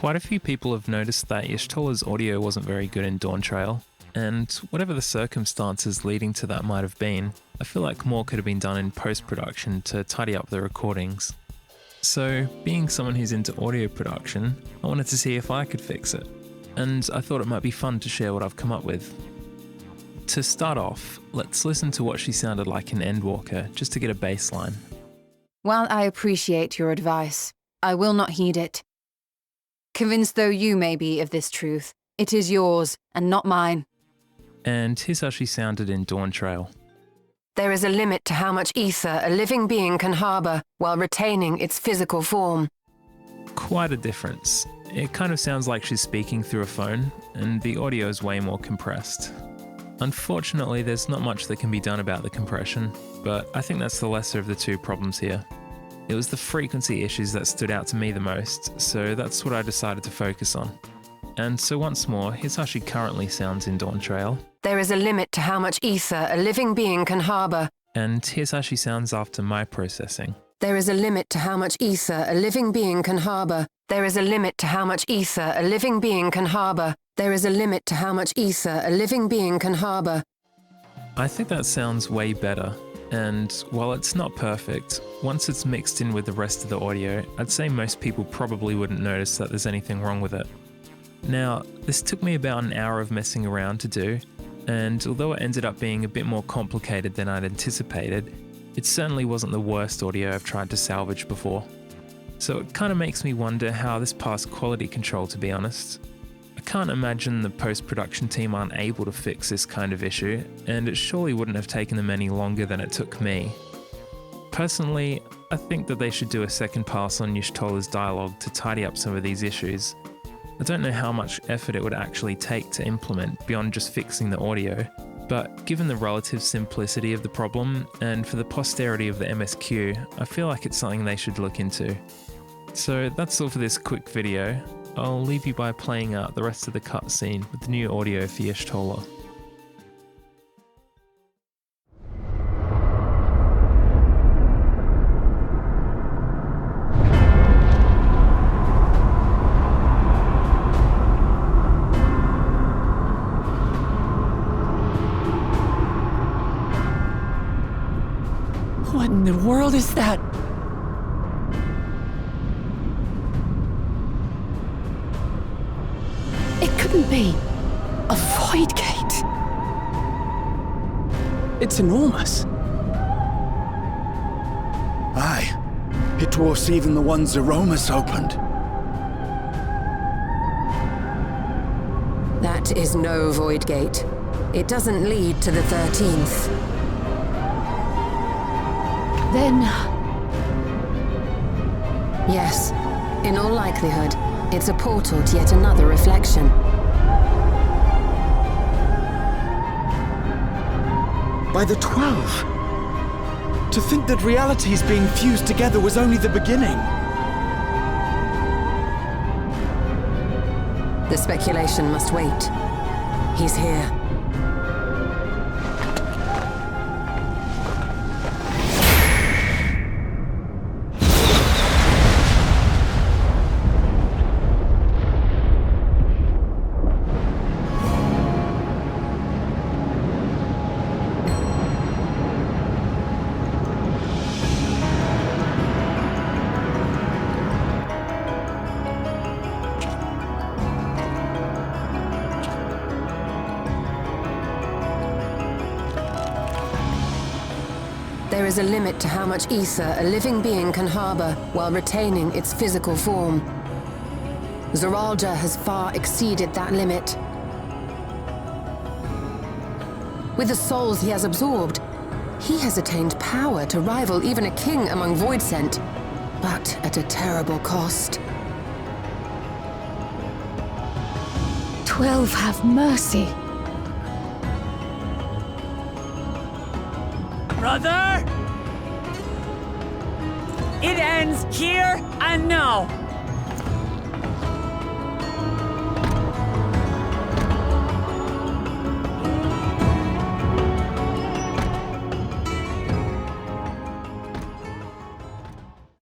Quite a few people have noticed that Y'shtola's audio wasn't very good in Dawntrail, and whatever the circumstances leading to that might have been, I feel like more could have been done in post-production to tidy up the recordings. So, being someone who's into audio production, I wanted to see if I could fix it, and I thought it might be fun to share what I've come up with. To start off, let's listen to what she sounded like in Endwalker, just to get a baseline. While I appreciate your advice, I will not heed it. Convinced though you may be of this truth, it is yours and not mine. And here's how she sounded in Dawntrail. There is a limit to how much ether a living being can harbour while retaining its physical form. Quite a difference. It kind of sounds like she's speaking through a phone, and the audio is way more compressed. Unfortunately, there's not much that can be done about the compression, but I think that's the lesser of the two problems here. It was the frequency issues that stood out to me the most, so that's what I decided to focus on. And so once more, here's how she currently sounds in Dawntrail. There is a limit to how much ether a living being can harbour. And here's how she sounds after my processing. There is a limit to how much ether a living being can harbour. There is a limit to how much ether a living being can harbour. There is a limit to how much ether a living being can harbour. I think that sounds way better. And while it's not perfect, once it's mixed in with the rest of the audio, I'd say most people probably wouldn't notice that there's anything wrong with it. Now, this took me about an hour of messing around to do, and although it ended up being a bit more complicated than I'd anticipated, it certainly wasn't the worst audio I've tried to salvage before. So it kind of makes me wonder how this passed quality control, to be honest. I can't imagine the post-production team aren't able to fix this kind of issue, and it surely wouldn't have taken them any longer than it took me. Personally, I think that they should do a second pass on Y'shtola's dialogue to tidy up some of these issues. I don't know how much effort it would actually take to implement beyond just fixing the audio, but given the relative simplicity of the problem, and for the posterity of the MSQ, I feel like it's something they should look into. So that's all for this quick video. I'll leave you by playing out the rest of the cutscene with the new audio for Y'shtola. What in the world is that? It couldn't be a void gate. It's enormous. Aye. It dwarfs even the one Zeromus opened. That is no void gate. It doesn't lead to the 13th. Then... Yes, in all likelihood, it's a portal to yet another reflection. By the 12! To think that realities being fused together was only the beginning. The speculation must wait. He's here. There is a limit to how much ether a living being can harbour while retaining its physical form. Zeralda has far exceeded that limit. With the souls he has absorbed, he has attained power to rival even a king among Voidsent, but at a terrible cost. 12 have mercy. Brother! It ends here and now!